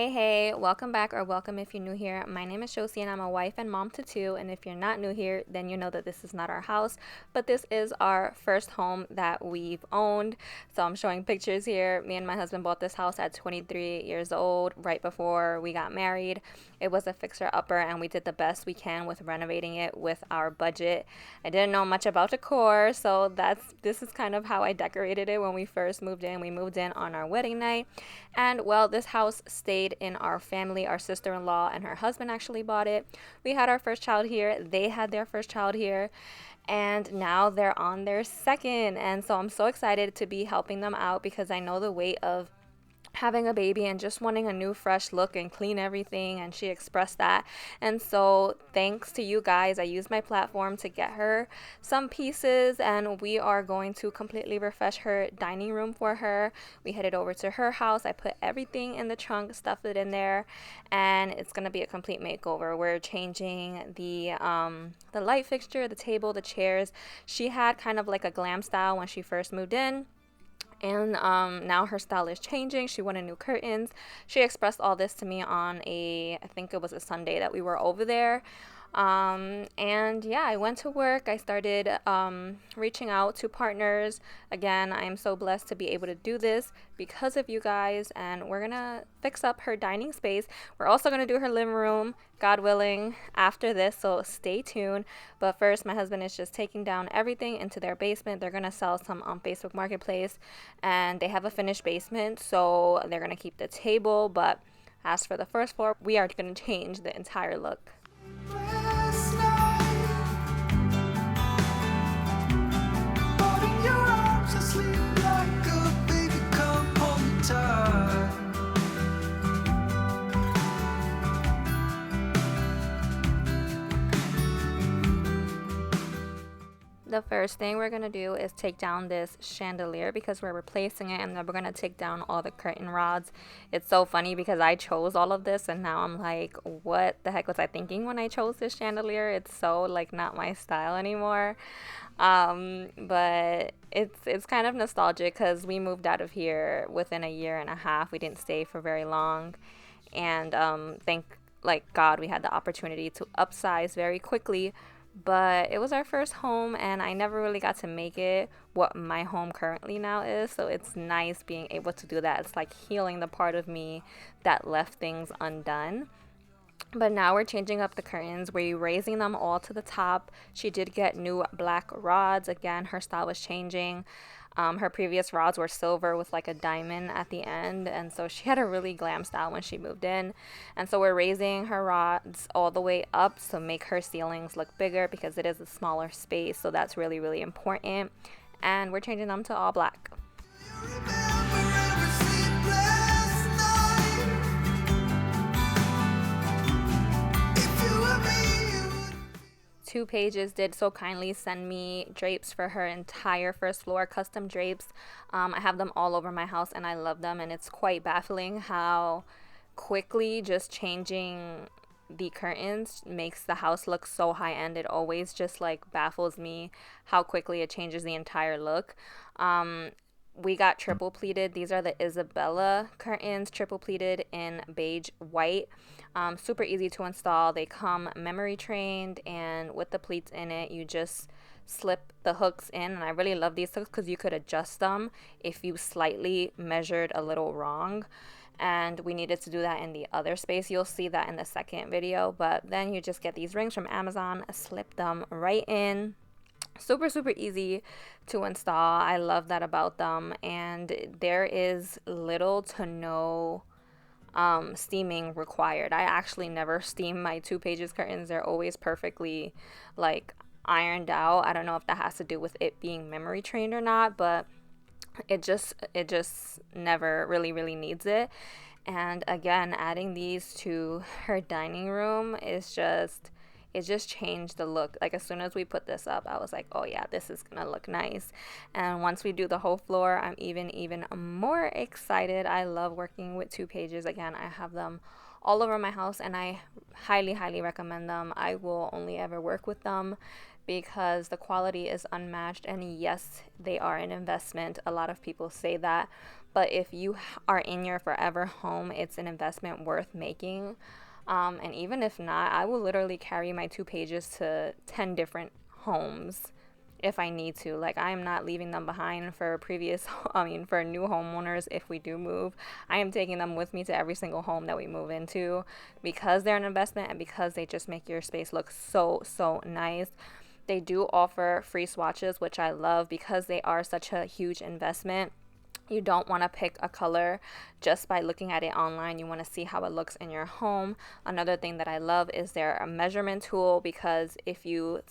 Hey, welcome back, or welcome if you're new here. My name is Josie and I'm a wife and mom to two. And if you're not new here, then you know that this is not our house, but this is our first home that we've owned. So I'm showing pictures here. Me and my husband bought this house at 23 years old, right before we got married. It was a fixer-upper and we did the best we can with renovating it with our budget. I didn't know much about decor, so this is kind of how I decorated it when we first moved in. We moved in on our wedding night, and well, this house stayed in our family. Our sister-in-law and her husband actually bought it. We had our first child here. They had their first child here. And now they're on their second. And so I'm so excited to be helping them out because I know the weight of having a baby and just wanting a new fresh look and clean everything, and she expressed that. And so thanks to you guys, I used my platform to get her some pieces, and we are going to completely refresh her dining room for her. We headed over to her house. I put everything in the trunk, stuffed it in there, and it's going to be a complete makeover. We're changing the light fixture, the table, the chairs. She had kind of like a glam style when she first moved in, and now her style is changing. She wanted new curtains. She expressed all this to me on I think it was a Sunday that we were over there. And yeah, I went to work. I started reaching out to partners. Again, I am so blessed to be able to do this because of you guys. And we're gonna fix up her dining space. We're also gonna do her living room, God willing, after this. So stay tuned. But first, my husband is just taking down everything into their basement. They're gonna sell some on Facebook Marketplace, and they have a finished basement, so they're gonna keep the table. But as for the first floor, we are gonna change the entire look. The first thing we're going to do is take down this chandelier because we're replacing it, and then we're going to take down all the curtain rods. It's so funny because I chose all of this and now I'm like, what the heck was I thinking when I chose this chandelier? It's so like not my style anymore. But it's kind of nostalgic because we moved out of here within a year and a half. We didn't stay for very long, and thank like God we had the opportunity to upsize very quickly. But it was our first home, and I never really got to make it what my home currently now is. So it's nice being able to do that. It's like healing the part of me that left things undone. But now we're changing up the curtains. We're raising them all to the top. She did get new black rods. Again, her style was changing. Her previous rods were silver with like a diamond at the end, and so she had a really glam style when she moved in. And so we're raising her rods all the way up to make her ceilings look bigger because it is a smaller space, so that's really, really important. And we're changing them to all black. 2Pages did so kindly send me drapes for her entire first floor, custom drapes. I have them all over my house and I love them, and it's quite baffling how quickly just changing the curtains makes the house look so high end. It always just like baffles me how quickly it changes the entire look. We got triple pleated. These are the Isabella curtains, triple pleated in beige white. Super easy to install. They come memory trained, and with the pleats in it, you just slip the hooks in. And I really love these hooks because you could adjust them if you slightly measured a little wrong. And we needed to do that in the other space. You'll see that in the second video. But then you just get these rings from Amazon, slip them right in. Super, super easy to install. I love that about them. And there is little to no steaming required. I actually never steam my 2Pages curtains. They're always perfectly like ironed out. I don't know if that has to do with it being memory trained or not, but it just never really needs it. And again, adding these to her dining room is just, it just changed the look. Like as soon as we put this up, I was like, oh yeah, this is gonna look nice. And once we do the whole floor, I'm even more excited. I love working with 2Pages. Again, I have them all over my house and I highly recommend them. I will only ever work with them because the quality is unmatched, and yes, they are an investment. A lot of people say that, But if you are in your forever home, it's an investment worth making. And even if not, I will literally carry my 2 pages to 10 different homes if I need to. Like, I'm not leaving them behind for for new homeowners if we do move. I am taking them with me to every single home that we move into because they're an investment and because they just make your space look so, so nice. They do offer free swatches, which I love because they are such a huge investment. You don't want to pick a color just by looking at it online. You want to see how it looks in your home. Another thing that I love is their measurement tool, because if you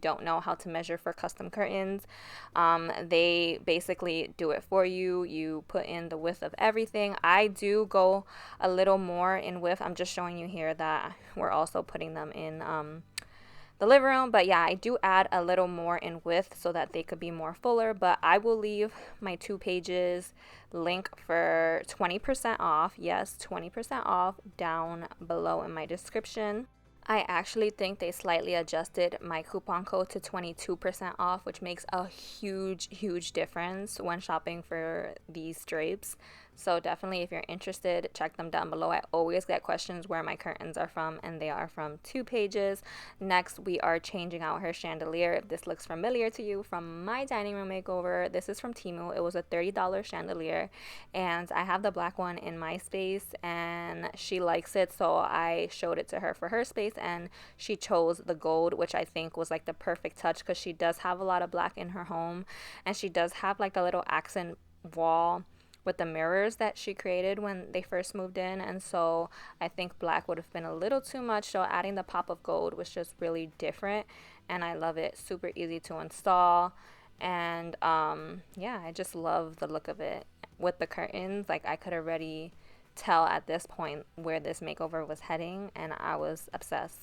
don't know how to measure for custom curtains, they basically do it for you. You put in the width of everything. I do go a little more in width. I'm just showing you here that we're also putting them in the living room. But yeah, I do add a little more in width so that they could be more fuller. But I will leave my 2 pages link for 20% off. Yes, 20% off down below in my description. I actually think they slightly adjusted my coupon code to 22% off, which makes a huge, huge difference when shopping for these drapes. So definitely, if you're interested, check them down below. I always get questions where my curtains are from, and they are from 2 pages. Next, we are changing out her chandelier. If this looks familiar to you from my dining room makeover, this is from Temu. It was a $30 chandelier, and I have the black one in my space, and she likes it, so I showed it to her for her space, and she chose the gold, which I think was like the perfect touch because she does have a lot of black in her home, and she does have like the little accent wall with the mirrors that she created when they first moved in. And so I think black would have been a little too much, so adding the pop of gold was just really different, and I love it. Super easy to install, and yeah, I just love the look of it. With the curtains, like, I could already tell at this point where this makeover was heading, and I was obsessed.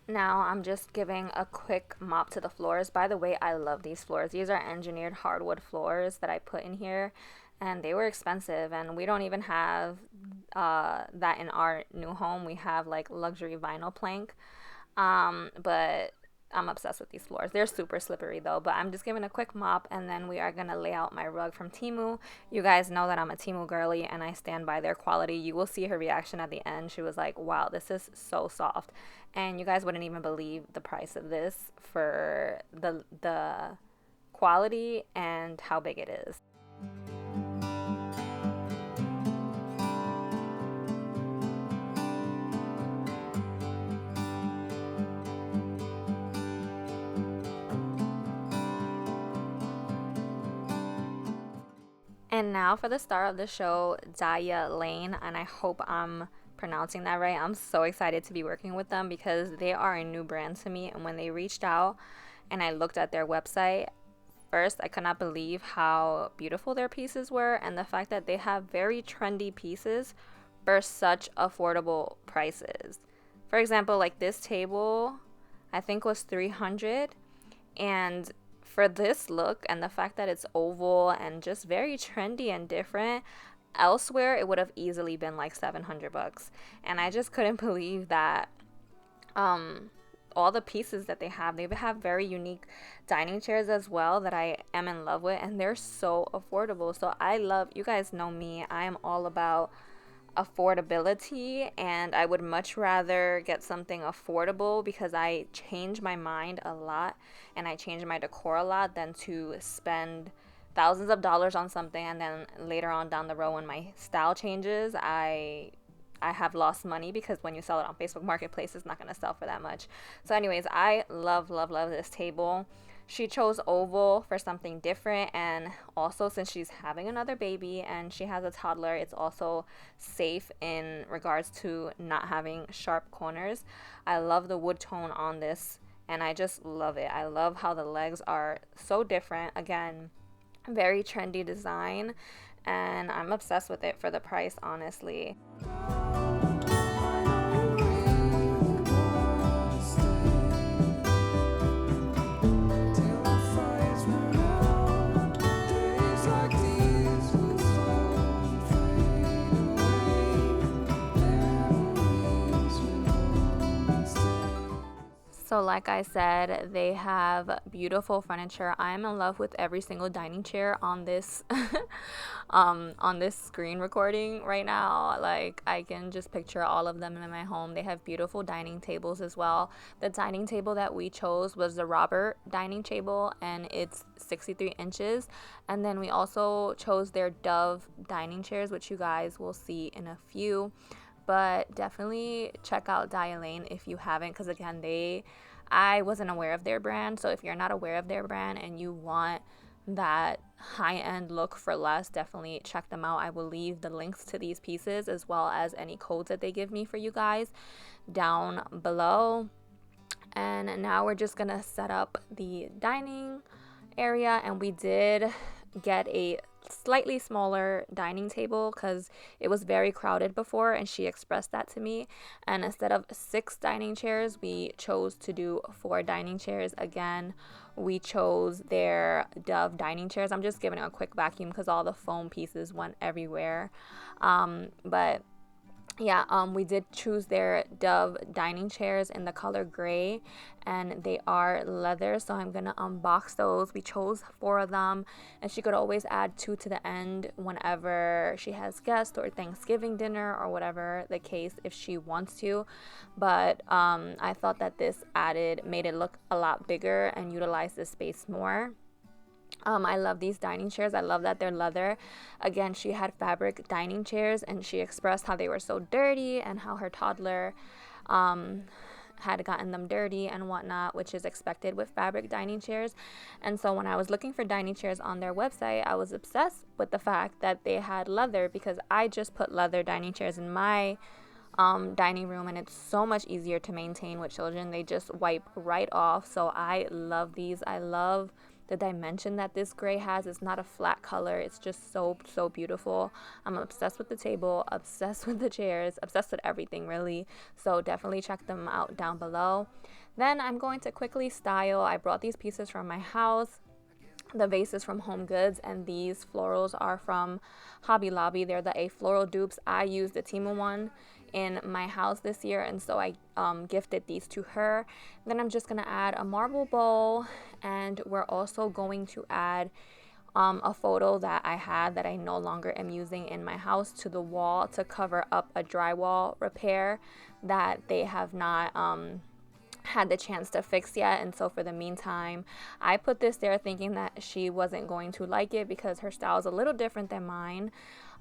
Now I'm just giving a quick mop to the floors. By the way, I love these floors. These are engineered hardwood floors that I put in here, and they were expensive, and we don't even have that in our new home. We have like luxury vinyl plank, but I'm obsessed with these floors. They're super slippery though, but I'm just giving a quick mop, and then we are going to lay out my rug from Temu. You guys know that I'm a Temu girly and I stand by their quality. You will see her reaction at the end. She was like, wow, this is so soft. And you guys wouldn't even believe the price of this for the quality and how big it is. And now for the star of the show, DAYALANE, and I hope I'm pronouncing that right. I'm so excited to be working with them because they are a new brand to me, and when they reached out and I looked at their website, first I could not believe how beautiful their pieces were, and the fact that they have very trendy pieces for such affordable prices. For example, like this table I think was $300, and for this look and the fact that it's oval and just very trendy and different, elsewhere it would have easily been like $700. And I just couldn't believe that all the pieces that they have very unique dining chairs as well that I am in love with, and they're so affordable. So I love, you guys know me, I am all about affordability, and I would much rather get something affordable because I change my mind a lot and I change my decor a lot than to spend thousands of dollars on something and then later on down the road when my style changes, I have lost money, because when you sell it on Facebook Marketplace, it's not going to sell for that much. So anyways, I love, love, love this table. She chose oval for something different, and also since she's having another baby and she has a toddler, it's also safe in regards to not having sharp corners. I love the wood tone on this, and I just love it. I love how the legs are so different. Again, very trendy design, and I'm obsessed with it for the price, honestly. So like I said, they have beautiful furniture. I'm in love with every single dining chair on this on this screen recording right now. Like I can just picture all of them in my home. They have beautiful dining tables as well. The dining table that we chose was the Robert dining table, and it's 63 inches. And then we also chose their Dove dining chairs, which you guys will see in a few. But definitely check out DAYALANE if you haven't, because again, I wasn't aware of their brand. So if you're not aware of their brand and you want that high-end look for less, definitely check them out. I will leave the links to these pieces as well as any codes that they give me for you guys down below. And now we're just gonna set up the dining area, and we did get a slightly smaller dining table because it was very crowded before, and she expressed that to me. And instead of 6 dining chairs, we chose to do 4 dining chairs. Again, we chose their Dove dining chairs. I'm just giving it a quick vacuum because all the foam pieces went everywhere. But yeah, we did choose their Dove dining chairs in the color gray, and they are leather, so I'm gonna unbox those. We chose 4 of them, and she could always add 2 to the end whenever she has guests or Thanksgiving dinner or whatever the case, if she wants to. But I thought that this made it look a lot bigger and utilize the space more. I love these dining chairs. I love that they're leather. Again, she had fabric dining chairs, and she expressed how they were so dirty and how her toddler had gotten them dirty and whatnot, which is expected with fabric dining chairs. And so when I was looking for dining chairs on their website, I was obsessed with the fact that they had leather, because I just put leather dining chairs in my dining room, and it's so much easier to maintain with children. They just wipe right off. So I love these. I love the dimension that this gray has. It's not a flat color. It's just so beautiful. I'm obsessed with the table, obsessed with the chairs, obsessed with everything really. So definitely check them out down below. Then I'm going to quickly style. I brought these pieces from my house. The vase is from Home Goods, and these florals are from Hobby Lobby. They're the A floral dupes. I used the Temu one in my house this year, and so I gifted these to her. Then I'm just gonna add a marble bowl, and we're also going to add a photo that I had that I no longer am using in my house to the wall to cover up a drywall repair that they have not had the chance to fix yet. And so for the meantime, I put this there thinking that she wasn't going to like it because her style is a little different than mine,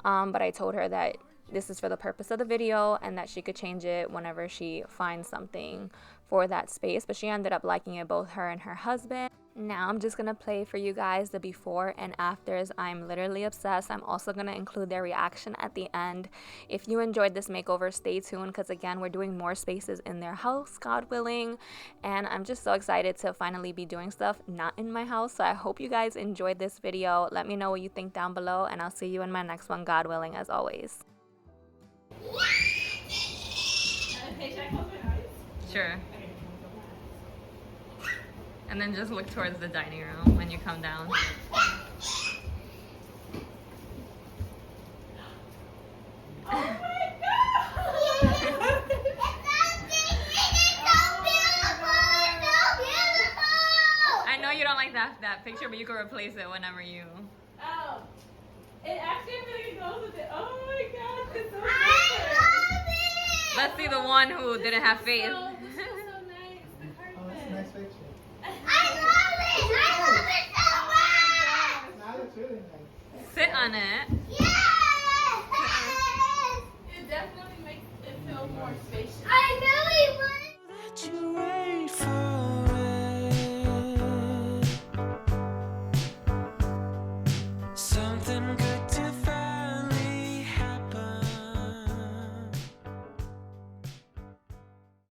but I told her that this is for the purpose of the video and that she could change it whenever she finds something for that space. But she ended up liking it, both her and her husband. Now I'm just gonna play for you guys the before and afters. I'm literally obsessed. I'm also gonna include their reaction at the end. If you enjoyed this makeover, stay tuned, because again, we're doing more spaces in their house, God willing, and I'm just so excited to finally be doing stuff not in my house. So I hope you guys enjoyed this video. Let me know what you think down below, and I'll see you in my next one, God willing, as always. Sure. And then just look towards the dining room when you come down. Oh my God! I know you don't like that picture, but you can replace it whenever you. Oh, it actually really goes with it. Oh my God, it's so Let's see the one who didn't have faith. This is so nice. The carpet. Oh, that's a nice picture. I love it! I love it so much! Now it's really nice. Sit on it. Yeah!